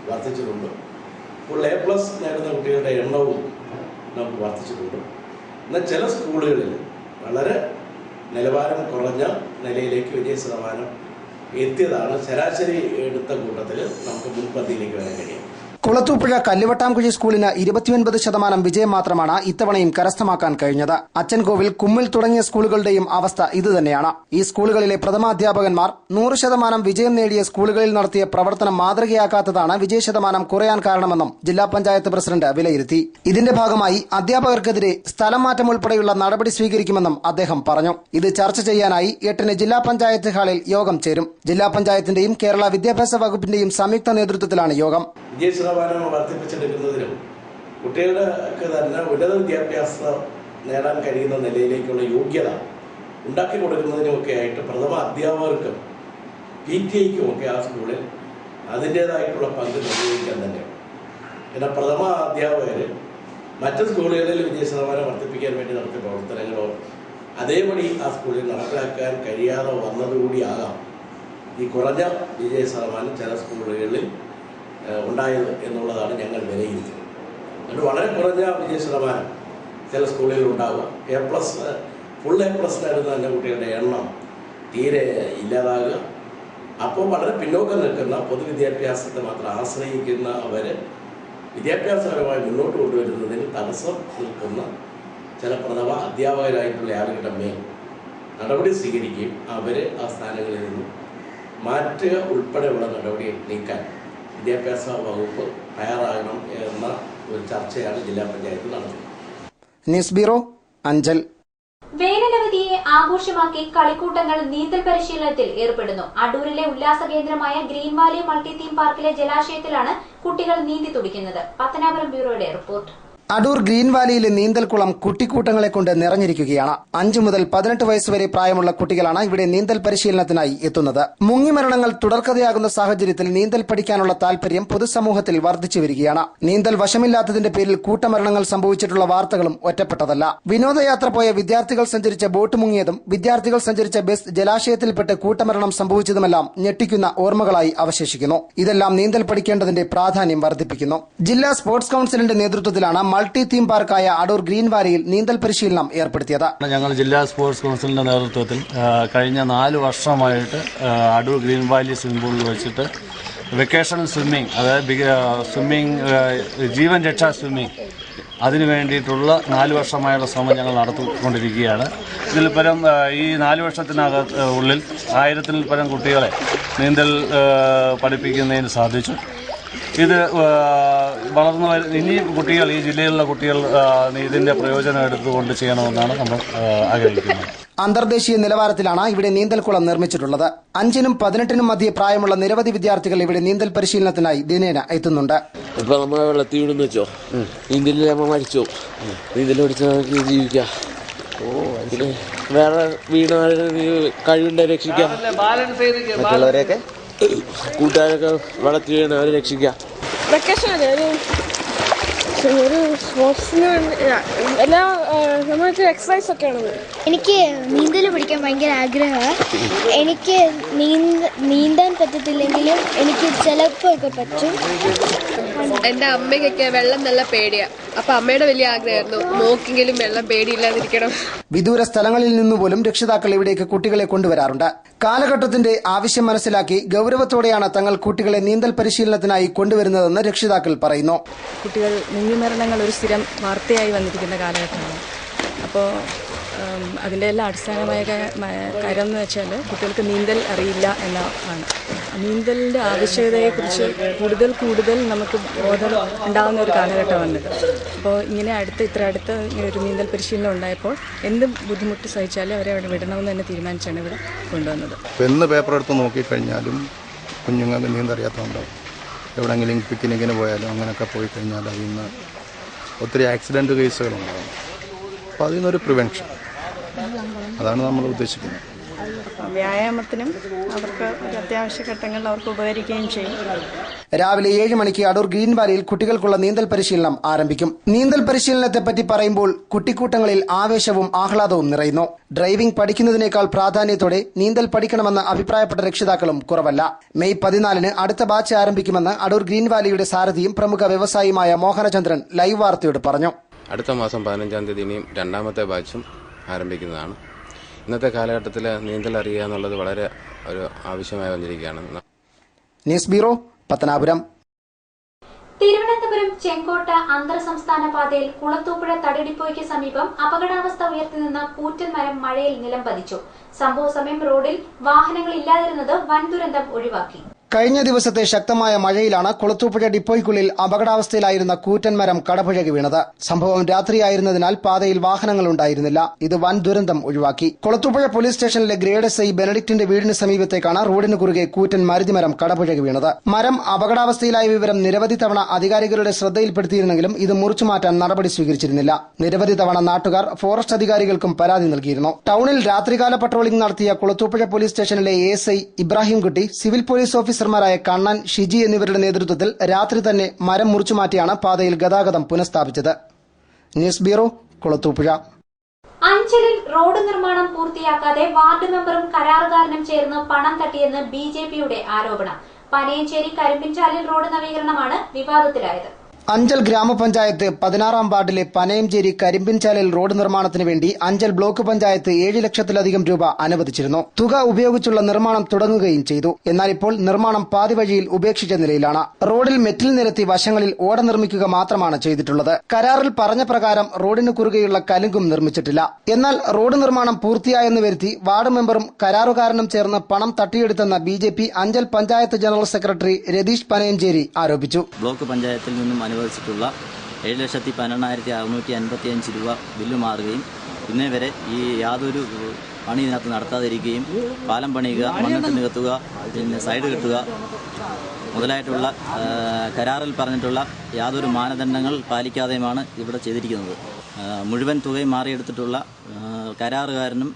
വർദ്ധിച്ചിട്ടുണ്ട്. ഫുൾ A+ നേടുന്ന കുട്ടികളുടെ എണ്ണവും നമുക്ക് വർദ്ധിച്ചിട്ടുണ്ട്. എന്നാൽ ചില സ്കൂളുകളിൽ വളരെ നിലവാരം കുറഞ്ഞ നിലയിലേക്ക് വിജയശതമാനം എത്തിയതാണ് ശരാശരി എടുത്ത കൂട്ടത്തിൽ നമുക്ക് മുൻപന്തിയിലേക്ക് വരാൻ കഴിയും. കുളത്തൂപ്പുഴ കല്ലുവട്ടാംകുഴി സ്കൂളിന് 29% വിജയം മാത്രമാണ് ഇത്തവണയും കരസ്ഥമാക്കാൻ കഴിഞ്ഞത്. അച്ചൻകോവിൽ, കുമ്മിൽ തുടങ്ങിയ സ്കൂളുകളുടെയും അവസ്ഥ ഇതുതന്നെയാണ്. ഈ സ്കൂളുകളിലെ പ്രഥമാധ്യാപകന്മാർ 100% വിജയം നേടിയ സ്കൂളുകളിൽ നടത്തിയ പ്രവർത്തനം മാതൃകയാക്കാത്തതാണ് വിജയശതമാനം കുറയാൻ കാരണമെന്നും ജില്ലാ പഞ്ചായത്ത് പ്രസിഡന്റ് വിലയിരുത്തി. ഇതിന്റെ ഭാഗമായി അധ്യാപകർക്കെതിരെ സ്ഥലം മാറ്റം ഉൾപ്പെടെയുള്ള നടപടി സ്വീകരിക്കുമെന്നും അദ്ദേഹം പറഞ്ഞു. ഇത് ചർച്ച ചെയ്യാനായി 8-ന് ജില്ലാ പഞ്ചായത്ത് ഹാളിൽ യോഗം ചേരും. ജില്ലാ പഞ്ചായത്തിന്റെയും കേരള വിദ്യാഭ്യാസ വകുപ്പിന്റെയും സംയുക്ത നേതൃത്വത്തിലാണ് യോഗം. വിജയശതമാനം വർദ്ധിപ്പിച്ചെടുക്കുന്നതിനും കുട്ടികൾക്ക് തന്നെ ഉന്നത വിദ്യാഭ്യാസം നേടാൻ കഴിയുന്ന നിലയിലേക്കുള്ള യോഗ്യത ഉണ്ടാക്കി കൊടുക്കുന്നതിനുമൊക്കെ ആയിട്ട് പ്രഥമ അധ്യാപകർക്കും PTA-ക്കും ഒക്കെ ആ സ്കൂളിൽ അതിൻ്റേതായിട്ടുള്ള പങ്ക് നിർവഹിക്കാൻ തന്നെയാണ്. പിന്നെ പ്രഥമ അധ്യാപകർ മറ്റ് സ്കൂളുകളിൽ വിജയശതമാനം വർദ്ധിപ്പിക്കാൻ വേണ്ടി നടത്തിയ പ്രവർത്തനങ്ങളോ അതേപടി ആ സ്കൂളിൽ നടപ്പിലാക്കാൻ കഴിയാതെ വന്നതുകൂടിയാകാം ഈ കുറഞ്ഞ വിജയശതമാനം ചില സ്കൂളുകളിൽ ഉണ്ടായത് എന്നുള്ളതാണ് ഞങ്ങൾ വിലയിരുത്തുന്നത്. അതുകൊണ്ട് വളരെ കുറഞ്ഞ വിജയശതമാനം ചില സ്കൂളുകളിൽ ഉണ്ടാവുക, ഫുൾ A+ നേടുന്ന തന്നെ കുട്ടികളുടെ എണ്ണം തീരെ ഇല്ലാതാകുക. അപ്പോൾ വളരെ പിന്നോക്കം നിൽക്കുന്ന പൊതുവിദ്യാഭ്യാസത്തെ മാത്രം ആശ്രയിക്കുന്ന അവർ വിദ്യാഭ്യാസപരമായി മുന്നോട്ട് കൊണ്ടുവരുന്നതിന് തടസ്സം നിൽക്കുന്ന ചില പ്രഥമ അധ്യാപകരായിട്ടുള്ള ആളുകളുടെ മേൽ നടപടി സ്വീകരിക്കുകയും അവരെ ആ സ്ഥാനങ്ങളിൽ നിന്നും മാറ്റുക ഉൾപ്പെടെയുള്ള നടപടി നീക്കാൻ വിദ്യാഭ്യാസ വകുപ്പ് തയ്യാറാകണം എന്ന ഒരു ചർച്ചയാണ് ജില്ലാ പഞ്ചായത്ത് നടത്തുന്നത്. News bureau, Anchal. വേനലവധിയെ ആഘോഷമാക്കി കളിക്കൂട്ടങ്ങൾ നീന്തൽ പരിശീലനത്തിൽ ഏർപ്പെടുന്നു. അടൂരിലെ ഉല്ലാസ കേന്ദ്രമായ ഗ്രീൻ വാലി മൾട്ടി തീം പാർക്കിലെ ജലാശയത്തിലാണ് കുട്ടികൾ നീന്തി തുടിക്കുന്നത്. പത്തനാപുരം ബ്യൂറോയുടെ റിപ്പോർട്ട്. അടൂർ ഗ്രീൻ വാലിയിലെ നീന്തൽക്കുളം കുട്ടിക്കൂട്ടങ്ങളെ കൊണ്ട് നിറഞ്ഞിരിക്കുകയാണ്. 5 മുതൽ 18 വയസ്സുവരെ പ്രായമുള്ള കുട്ടികളാണ് ഇവിടെ നീന്തൽ പരിശീലനത്തിനായി എത്തുന്നത്. മുങ്ങിമരണങ്ങൾ തുടർക്കഥയാകുന്ന സാഹചര്യത്തിൽ നീന്തൽ പഠിക്കാനുള്ള താൽപര്യം പൊതുസമൂഹത്തിൽ വർദ്ധിച്ചു വരികയാണ്. നീന്തൽ വശമില്ലാത്തതിന്റെ പേരിൽ കൂട്ടമരണങ്ങൾ സംഭവിച്ചിട്ടുള്ള വാർത്തകളും ഒറ്റപ്പെട്ടതല്ല. വിനോദയാത്ര പോയ വിദ്യാർത്ഥികൾ സഞ്ചരിച്ച ബോട്ട് മുങ്ങിയതും വിദ്യാർത്ഥികൾ സഞ്ചരിച്ച ബസ് ജലാശയത്തിൽപ്പെട്ട് കൂട്ടമരണം സംഭവിച്ചതുമെല്ലാം ഞെട്ടിക്കുന്ന ഓർമ്മകളായി അവശേഷിക്കുന്നു. ഇതെല്ലാം നീന്തൽ പഠിക്കേണ്ടതിന്റെ പ്രാധാന്യം വർദ്ധിപ്പിക്കുന്നു. ജില്ലാ സ്പോർട്സ് കൌൺസിലിന്റെ നേതൃത്വത്തിലാണ് മൾട്ടി തീം പാർക്കായ അടൂർ ഗ്രീൻ വാലിയിൽ നീന്തൽ പരിശീലനം ഏർപ്പെടുത്തിയത്. ഞങ്ങൾ ജില്ലാ സ്പോർട്സ് കൌൺസിലിന്റെ നേതൃത്വത്തിൽ കഴിഞ്ഞ 4 വർഷമായിട്ട് അടൂർ ഗ്രീൻ വാലി സ്വിമ്മിംഗ് പൂളിൽ വെച്ചിട്ട് വെക്കേഷണൽ സ്വിമ്മിംഗ്, അതായത് സ്വിമ്മിംഗ് ജീവൻ രക്ഷാ സ്വിമ്മിംഗ് അതിനു വേണ്ടിയിട്ടുള്ള 4 വർഷമായുള്ള ശ്രമം ഞങ്ങൾ നടത്തിക്കൊണ്ടിരിക്കുകയാണ്. ഇതിൽ പരം ഈ 4 വർഷത്തിനകത്ത് ഉള്ളിൽ 1000-ൽ പരം കുട്ടികളെ നീന്തൽ പഠിപ്പിക്കുന്നതിന് സാധിച്ചു. ഇത് വളർന്നു ഇനി കുട്ടികൾ, ഈ ജില്ലയിലുള്ള കുട്ടികൾ ഇതിന്റെ പ്രയോജനം എടുത്തുകൊണ്ട് ചെയ്യണമെന്നാണ് നമ്മൾ ആഗ്രഹിക്കുന്നത്. അന്തർദേശീയ നിലവാരത്തിലാണ് ഇവിടെ നീന്തൽക്കുളം നിർമ്മിച്ചിട്ടുള്ളത്. 5-നും 18-നും മധ്യേ പ്രായമുള്ള നിരവധി വിദ്യാർത്ഥികൾ ഇവിടെ നീന്തൽ പരിശീലനത്തിനായി ദിനേന എത്തുന്നുണ്ട്. ഇപ്പൊ നമ്മൾ വെള്ളത്തിൽ വീണെന്ന് വെച്ചോ, നീന്തലിൽ നമ്മൾ മരിച്ചോ, നീന്തൽ പഠിച്ചാൽ നമുക്ക് ജീവിക്കാം. പിന്നെ വേറെ വീണ കഴിവുണ്ടെ രക്ഷിക്കാം, മറ്റുള്ളവരെയൊക്കെ കൂട്ടുകാരൊക്കെ വെള്ളത്തിൽ വീണവരെ രക്ഷിക്കാം. ഒരു സ്പോർട്സിന് എല്ലാ നമ്മൾക്ക് എക്സസൈസ് ഒക്കെയാണ്. എനിക്ക് നീന്തൽ പഠിക്കാൻ ഭയങ്കര ആഗ്രഹമാണ്. എനിക്ക് നീന്താൻ പറ്റത്തില്ലെങ്കിലും എനിക്ക് ചിലപ്പോൾ ഒക്കെ പറ്റും. എൻ്റെ അമ്മയ്ക്കൊക്കെ വെള്ളം നല്ല പേടിയാണ്. അപ്പൊ അമ്മയുടെ വലിയ ആഗ്രഹമായിരുന്നു മോക്കെങ്കിലും വെള്ളം പേടിയില്ലാതിരിക്കണം. വിദൂര സ്ഥലങ്ങളിൽ നിന്നുപോലും രക്ഷിതാക്കൾ ഇവിടേക്ക് കുട്ടികളെ കൊണ്ടുവരാറുണ്ട്. കാലഘട്ടത്തിന്റെ ആവശ്യം മനസ്സിലാക്കി ഗൌരവത്തോടെയാണ് തങ്ങൾ കുട്ടികളെ നീന്തൽ പരിശീലനത്തിനായി കൊണ്ടുവരുന്നതെന്ന് രക്ഷിതാക്കൾ പറയുന്നു. കുട്ടികൾ മുങ്ങിമരണങ്ങൾ ഒരു സ്ഥിരം വാർത്തയായി വന്നിരിക്കുന്ന കാലഘട്ടമാണ്. അപ്പോൾ അതിൻ്റെ എല്ലാം അടിസ്ഥാനമായ കാര്യം എന്ന് വെച്ചാൽ കുട്ടികൾക്ക് നീന്തൽ അറിയില്ല എന്നതാണ്. നീന്തലിൻ്റെ ആവശ്യകതയെക്കുറിച്ച് കൂടുതൽ നമുക്ക് ബോധം ഉണ്ടാകുന്ന ഒരു കാലഘട്ടമാണ്. അപ്പോൾ ഇങ്ങനെ ഇത്ര അടുത്ത് ഇങ്ങനെ ഒരു നീന്തൽ പരിശീലനം ഉണ്ടായപ്പോൾ എന്ത് ബുദ്ധിമുട്ട് സഹിച്ചാലും അവരെ അവിടെ വിടണമെന്ന് തന്നെ തീരുമാനിച്ചാണ് ഇവിടെ കൊണ്ടുവന്നത്. എന്ന് പേപ്പർ എടുത്ത് നോക്കിക്കഴിഞ്ഞാലും കുഞ്ഞുങ്ങൾക്ക് നീന്തൽ അറിയാത്തതുണ്ടാവും. എവിടെയെങ്കിലും പിക്നിക്കിന് പോയാലും അങ്ങനെയൊക്കെ പോയി കഴിഞ്ഞാൽ അതിൽ നിന്ന് ഒത്തിരി ആക്സിഡൻറ്റ് കേസുകളുണ്ടാകും. അപ്പോൾ അതിൽ നിന്നൊരു പ്രിവെൻഷൻ, അതാണ് നമ്മൾ ഉദ്ദേശിക്കുന്നത്. വ്യായാമത്തിനും അവർക്ക് ഒരു അത്യാവശ്യ ഘട്ടങ്ങളിൽ അവർക്ക് ഉപകരിക്കുകയും ചെയ്യും. രാവിലെ 7 മണിക്ക് അടൂർ ഗ്രീൻ വാലിയിൽ കുട്ടികൾക്കുള്ള നീന്തൽ പരിശീലനം ആരംഭിക്കും. നീന്തൽ പരിശീലനത്തെപ്പറ്റി പറയുമ്പോൾ കുട്ടിക്കൂട്ടങ്ങളിൽ ആവേശവും ആഹ്ലാദവും നിറയുന്നു. ഡ്രൈവിംഗ് പഠിക്കുന്നതിനേക്കാൾ പ്രാധാന്യത്തോടെ നീന്തൽ പഠിക്കണമെന്ന് അഭിപ്രായപ്പെട്ട രക്ഷിതാക്കളും കുറവല്ല. മെയ് 14-ന് അടുത്ത ബാച്ച് ആരംഭിക്കുമെന്ന് അടൂർ ഗ്രീൻ വാലിയുടെ സാരഥിയും പ്രമുഖ വ്യവസായിയുമായ മോഹനചന്ദ്രൻ ലൈവ് വാർത്തയോട് പറഞ്ഞു. അടുത്ത മാസം 15-ാം തീയതി ഇനിയും 2ാമത്തെ ബാച്ചും ആരംഭിക്കുന്നതാണ്. ഇന്നത്തെ കാലഘട്ടത്തിൽ നീന്തൽ അറിയുക എന്നുള്ളത് വളരെ ഒരു ആവശ്യമായി വന്നിരിക്കുകയാണ്. News bureau, Pathanapuram. തിരുവനന്തപുരം ചെങ്കോട്ട അന്തർ സംസ്ഥാന പാതയിൽ കുളത്തൂപ്പുഴ തടിഡിപ്പോയ്ക്ക് സമീപം അപകടാവസ്ഥ ഉയർത്തി നിന്ന കൂറ്റൻ മരം മഴയിൽ നിലംപതിച്ചു. സംഭവ സമയം റോഡിൽ വാഹനങ്ങൾ ഇല്ലാതിരുന്നത് വൻ ദുരന്തം ഒഴിവാക്കി. കഴിഞ്ഞ ദിവസത്തെ ശക്തമായ മഴയിലാണ് കുളത്തൂപ്പുഴ ഡിപ്പോയ്ക്കുള്ളിൽ അപകടാവസ്ഥയിലായിരുന്ന കൂറ്റൻ മരം കടപുഴകി വീണത്. സംഭവം രാത്രിയായിരുന്നതിനാൽ പാതയിൽ വാഹനങ്ങൾ ഉണ്ടായിരുന്നില്ല. ഇത് വൻ ദുരന്തം ഒഴിവാക്കി. കുളത്തൂപ്പുഴ പോലീസ് സ്റ്റേഷനിലെ ഗ്രേഡ് SI ബെനഡിക്റ്റിന്റെ വീടിന് സമീപത്തേക്കാണ് റോഡിന് കുറുകെ കൂറ്റൻ മരുതിമരം കടപുഴകി വീണത്. മരം അപകടാവസ്ഥയിലായ വിവരം നിരവധി തവണ അധികാരികളുടെ ശ്രദ്ധയിൽപ്പെടുത്തിയിരുന്നെങ്കിലും ഇത് മുറിച്ചുമാറ്റാൻ നടപടി സ്വീകരിച്ചിരുന്നില്ല. നിരവധി തവണ നാട്ടുകാർ ഫോറസ്റ്റ് അധികാരികൾക്കും പരാതി നൽകിയിരുന്നു. ടൌണിൽ രാത്രികാല പട്രോളിംഗ് നടത്തിയ കുളത്തൂപ്പുഴ പോലീസ് സ്റ്റേഷനിലെ ASI ഇബ്രാഹിംകുട്ടി, സിവിൽ പോലീസ് ഓഫീസർമാരായ കണ്ണൻ, ഷിജി എന്നിവരുടെ നേതൃത്വത്തിൽ രാത്രി തന്നെ മരം മുറിച്ചുമാറ്റിയാണ് പാതയിൽ ഗതാഗതം പുനഃസ്ഥാപിച്ചത്. News bureau, Kulathupuzha. അഞ്ചലിൽ റോഡ് നിർമ്മാണം പൂർത്തിയാക്കാതെ വാർഡ് മെമ്പറും കരാറുകാരനും ചേർന്ന് പണം തട്ടിയെന്ന് BJPയുടെ ആരോപണം. പനയഞ്ചേരി കരിമ്പിൻചാലിൽ റോഡ് നവീകരണമാണ് വിവാദത്തിലായത്. അഞ്ചൽ ഗ്രാമപഞ്ചായത്ത് 16-ാം വാർഡിലെ പനയംചേരി കരിമ്പിൻചാലിൽ റോഡ് നിർമ്മാണത്തിന് വേണ്ടി അഞ്ചൽ ബ്ലോക്ക് പഞ്ചായത്ത് 7 ലക്ഷത്തിലധികം രൂപ അനുവദിച്ചിരുന്നു. തുക ഉപയോഗിച്ചുള്ള നിർമ്മാണം തുടങ്ങുകയും ചെയ്തു. എന്നാൽ ഇപ്പോൾ നിർമ്മാണം പാതി വഴിയിൽ ഉപേക്ഷിച്ച നിലയിലാണ്. റോഡിൽ മെറ്റിൽ നിരത്തി വശങ്ങളിൽ ഓട നിർമ്മിക്കുക മാത്രമാണ് ചെയ്തിട്ടുള്ളത്. കരാറിൽ പറഞ്ഞ പ്രകാരം റോഡിന് കുറുകെയുള്ള കലുങ്കും നിർമ്മിച്ചിട്ടില്ല. എന്നാൽ റോഡ് നിർമ്മാണം പൂർത്തിയായെന്ന് വരുത്തി വാർഡ് മെമ്പറും കരാറുകാരനും ചേർന്ന് പണം തട്ടിയെടുത്തെന്ന BJP Anchal panchayat general secretary Ratheesh Panayancheri ആരോപിച്ചു. ബ്ലോക്ക് പഞ്ചായത്തിൽ നിന്നും അനുവദിച്ചിട്ടുള്ള 7,12,655 രൂപ ബില്ല് മാറുകയും ഇന്നേ വരെ ഈ യാതൊരു പണി ഇതിനകത്ത് നടത്താതിരിക്കുകയും പാലം പണിയുക, മണ്ണിട്ട് നികത്തുക, പിന്നെ സൈഡ് കെട്ടുക മുതലായിട്ടുള്ള കരാറിൽ പറഞ്ഞിട്ടുള്ള യാതൊരു മാനദണ്ഡങ്ങൾ പാലിക്കാതെയുമാണ് ഇവിടെ ചെയ്തിരിക്കുന്നത്. മുഴുവൻ തുകയും മാറിയെടുത്തിട്ടുള്ള കരാറുകാരനും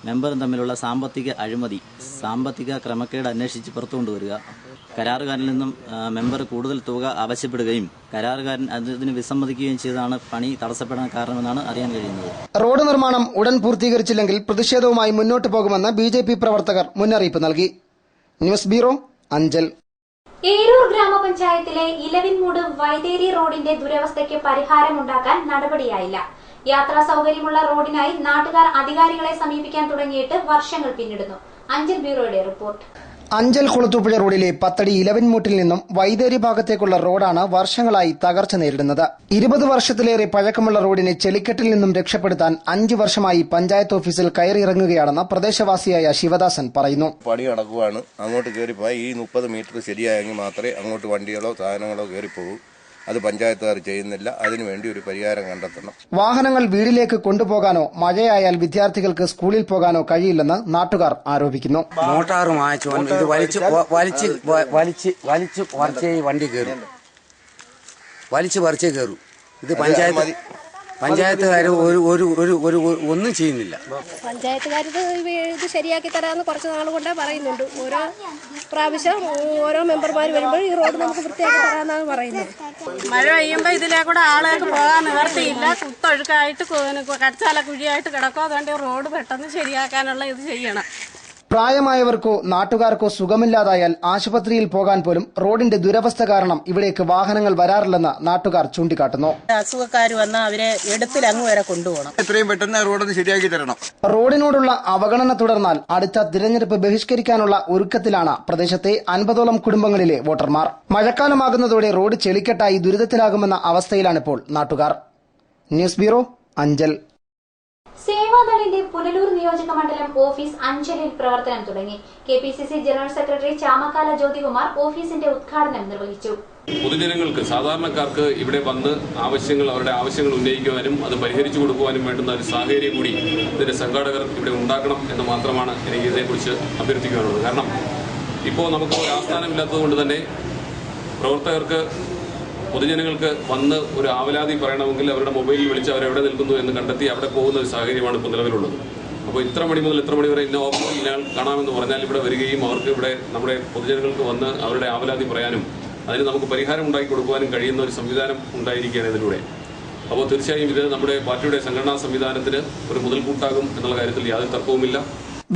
മെമ്പറും തമ്മിലുള്ള സാമ്പത്തിക അഴിമതി, സാമ്പത്തിക ക്രമക്കേട് അന്വേഷിച്ച് പുറത്തു കൊണ്ടുവരിക, കരാറുകാരിൽ നിന്നും മെമ്പർ കൂടുതൽ തുക ആവശ്യപ്പെടുകയും കരാറുകാരൻ അതിന് വിസമ്മതിക്കുകയും ചെയ്താണ് പണി തടസ്സപ്പെടാൻ കാരണമെന്നാണ് അറിയാൻ കഴിയുന്നത്. റോഡ് നിർമ്മാണം ഉടൻ പൂർത്തീകരിച്ചില്ലെങ്കിൽ പ്രതിഷേധവുമായി മുന്നോട്ടു പോകുമെന്ന് BJP പ്രവർത്തകർ മുന്നറിയിപ്പ് നൽകി. News bureau, Anchal. ഏരൂർ ഗ്രാമപഞ്ചായത്തിലെ ഇലവിൻമൂട് വൈതേരി റോഡിന്റെ ദുരവസ്ഥയ്ക്ക് പരിഹാരമുണ്ടാക്കാൻ നടപടിയായില്ല. യാത്രാ സൌകര്യമുള്ള റോഡിനായി നാട്ടുകാർ അധികാരികളെ സമീപിക്കാൻ തുടങ്ങിയിട്ട് വർഷങ്ങൾ പിന്നിടുന്നു. അഞ്ചൽ ബ്യൂറോയുടെ റിപ്പോർട്ട്. അഞ്ചൽ കുളത്തൂപ്പുഴ റോഡിലെ പത്തടി ഇലവൻമൂട്ടിൽ നിന്നും വൈദേരി ഭാഗത്തേക്കുള്ള റോഡാണ് വർഷങ്ങളായി തകർച്ച നേരിടുന്നത്. 20 വർഷത്തിലേറെ പഴക്കമുള്ള റോഡിനെ ചെളിക്കെട്ടിൽ നിന്നും രക്ഷപ്പെടുത്താൻ 5 വർഷമായി പഞ്ചായത്ത് ഓഫീസിൽ കയറിയിറങ്ങുകയാണെന്ന് പ്രദേശവാസിയായ ശിവദാസൻ പറയുന്നു. പണി നടക്കുവാണ്. അങ്ങോട്ട് കയറിപ്പോയി ഈ 30 മീറ്റർ ശരിയായെങ്കിൽ മാത്രമേ അങ്ങോട്ട് വണ്ടികളോ സാധനങ്ങളോ കയറിപ്പോകൂ. അത് പഞ്ചായത്തുകാർ ചെയ്യുന്നില്ല. അതിനുവേണ്ടി ഒരു പരിഹാരം കണ്ടെത്തണം. വാഹനങ്ങൾ വീട്ടിലേക്ക് കൊണ്ടുപോകാനോ മഴയായാൽ വിദ്യാർത്ഥികൾക്ക് സ്കൂളിൽ പോകാനോ കഴിയില്ലെന്ന് നാട്ടുകാർ ആരോപിക്കുന്നു. മോട്ടാർ വാങ്ങിച്ചു ഇത് വലിച്ച് വണ്ടി കയറും, വലിച്ച് പറിച്ചേ കയറും. ഇത് പഞ്ചായത്തുകാർ ഒന്നും ചെയ്യുന്നില്ല. പഞ്ചായത്തുകാർ ഇത് ശരിയാക്കി തരാമെന്ന് കുറച്ച് നാൾ കൊണ്ടേ പറയുന്നുണ്ട്. ഓരോ പ്രാവശ്യം ഓരോ മെമ്പർമാർ വരുമ്പോൾ ഈ റോഡ് നമുക്ക് വൃത്തിയാക്കി തരാമെന്നാണ് പറയുന്നത്. മഴ പെയ്യുമ്പോൾ ഇതിലേ കൂടെ ആളുകൾക്ക് പോകാൻ നിവർത്തിയില്ല. കുത്തൊഴുക്കായിട്ട് കടച്ചാല കുഴിയായിട്ട് കിടക്കും. അതുകൊണ്ട് റോഡ് പെട്ടെന്ന് ശരിയാക്കാനുള്ള ഇത് ചെയ്യണം. പ്രായമായവർക്കോ നാട്ടുകാർക്കോ സുഖമില്ലാതായാൽ ആശുപത്രിയിൽ പോകാൻ പോലും റോഡിന്റെ ദുരവസ്ഥ കാരണം ഇവിടേക്ക് വാഹനങ്ങൾ വരാറില്ലെന്ന് നാട്ടുകാർ ചൂണ്ടിക്കാട്ടുന്നു. അസുഖക്കാർ വന്നാൽ അവരെ എടുത്തിൽ അങ്ങ് വരെ കൊണ്ടുപോകണം. എത്രയും പെട്ടെന്ന് റോഡൊന്ന് ശരിയാക്കി തരണം. റോഡിനോടുള്ള അവഗണന തുടർന്നാൽ അടുത്ത തിരഞ്ഞെടുപ്പ് ബഹിഷ്കരിക്കാനുള്ള ഒരുക്കത്തിലാണ് പ്രദേശത്തെ 50ഓളം കുടുംബങ്ങളിലെ വോട്ടർമാർ. മഴക്കാലമാകുന്നതോടെ റോഡ് ചെളിക്കെട്ടായി ദുരിതത്തിലാകുമെന്ന അവസ്ഥയിലാണിപ്പോൾ നാട്ടുകാർ. News bureau, Anchal. സേവാദളിന്റെ പുനലൂർ നിയോജക മണ്ഡലം ഓഫീസ് അഞ്ചലിൽ പ്രവർത്തനം തുടങ്ങി. KPCC general secretary Chamakkala Jyothikumar ഓഫീസിന്റെ ഉദ്ഘാടനം നിർവഹിച്ചു. പൊതുജനങ്ങൾക്ക്, സാധാരണക്കാർക്ക് ഇവിടെ വന്ന് അവരുടെ ആവശ്യങ്ങൾ ഉന്നയിക്കുവാനും അത് പരിഹരിച്ചു കൊടുക്കുവാനും വേണ്ടുന്ന ഒരു സാഹചര്യം കൂടി ഇതിന്റെ സംഘാടകർ ഇവിടെ ഉണ്ടാക്കണം എന്ന് മാത്രമാണ് എനിക്ക് ഇതിനെക്കുറിച്ച് അഭ്യർത്ഥിക്കാനുള്ളത്. കാരണം ഇപ്പോൾ നമുക്ക് ഒരു ആസ്ഥാനമില്ലാത്തത് കൊണ്ട് തന്നെ പ്രവർത്തകർക്ക്, പൊതുജനങ്ങൾക്ക് വന്ന് ഒരു ആവലാതി പറയണമെങ്കിൽ അവരുടെ മൊബൈലിൽ വിളിച്ച് അവരെവിടെ നിൽക്കുന്നു എന്ന് കണ്ടെത്തി അവിടെ പോകുന്ന ഒരു സാഹചര്യമാണ് ഇപ്പോൾ നിലവിലുള്ളത്. അപ്പോൾ ഇത്ര മണി മുതൽ ഇത്ര മണി വരെ ഇന്ന ഓഫീസിൽ ഞാൻ കാണാമെന്ന് പറഞ്ഞാൽ ഇവിടെ വരികയും അവർക്ക് ഇവിടെ നമ്മുടെ പൊതുജനങ്ങൾക്ക് വന്ന് അവരുടെ ആവലാതി പറയാനും അതിന് നമുക്ക് പരിഹാരം ഉണ്ടാക്കി കൊടുക്കുവാനും കഴിയുന്ന ഒരു സംവിധാനം ഉണ്ടായിരിക്കുകയാണ് ഇതിലൂടെ. അപ്പോൾ തീർച്ചയായും ഇത് നമ്മുടെ പാർട്ടിയുടെ സംഘടനാ സംവിധാനത്തിന് ഒരു മുതൽക്കൂട്ടാകും എന്നുള്ള കാര്യത്തിൽ യാതൊരു തർക്കവുമില്ല.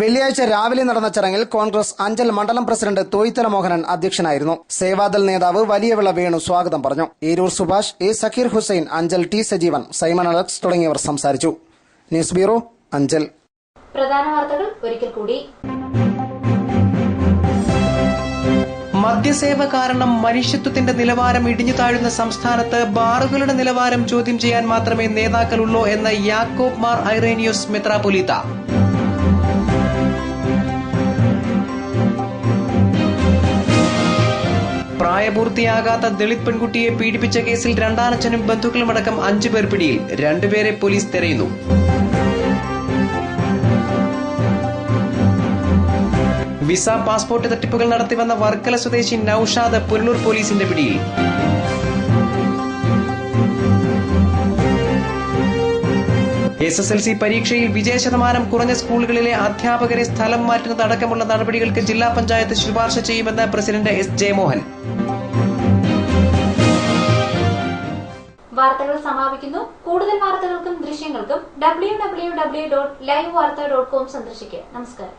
വെള്ളിയാഴ്ച രാവിലെ നടന്ന ചടങ്ങിൽ കോൺഗ്രസ് അഞ്ചൽ മണ്ഡലം പ്രസിഡന്റ് തോയ്ത്തല മോഹനൻ അധ്യക്ഷനായിരുന്നു. സേവാദൾ നേതാവ് വലിയവിള വേണു സ്വാഗതം പറഞ്ഞു. Eroor Subhash, A Zakir Hussain, Anchal T Sajeevan, Simon Alex തുടങ്ങിയവർ സംസാരിച്ചു. News bureau, Anchal. പ്രധാന വാർത്തകൾ ഒരിക്കൽ കൂടി. മദ്യസേവ കാരണം മനുഷ്യത്വത്തിന്റെ നിലവാരം ഇടിഞ്ഞു താഴുന്ന സംസ്ഥാനത്ത് ബാറുകളുടെ നിലവാരം ചോദ്യം ചെയ്യാൻ മാത്രമേ നേതാക്കളുള്ളൂ എന്ന് യാക്കോബ് മാർ ഐറേനിയോസ് മെത്രാപ്പൊലീത്ത. പ്രായപൂർത്തിയാകാത്ത ദളിത് പെൺകുട്ടിയെ പീഡിപ്പിച്ച കേസിൽ രണ്ടാനച്ഛനും ബന്ധുക്കളുമടക്കം 5 പേർ പിടിയിൽ. 2 പേരെ പോലീസ് തെരയുന്നു. വിസ, പാസ്പോർട്ട് തട്ടിപ്പുകൾ നടത്തിവന്ന വർക്കല സ്വദേശി നൌഷാദ് പുനലൂർ പോലീസിന്റെ പിടിയിൽ. SSLC പരീക്ഷയിൽ വിജയശതമാനം കുറഞ്ഞ സ്കൂളുകളിലെ അധ്യാപകരെ സ്ഥലം മാറ്റുന്നതടക്കമുള്ള നടപടികൾക്ക് ജില്ലാ പഞ്ചായത്ത് ശുപാർശ ചെയ്യുമെന്ന് പ്രസിഡന്റ് S. ജയമോഹൻ. വാർത്തകൾ സമാപിക്കുന്നു. കൂടുതൽ വാർത്തകൾക്കും ദൃശ്യങ്ങൾക്കും www.livevarta.com സന്ദർശിക്കുക. നമസ്കാരം.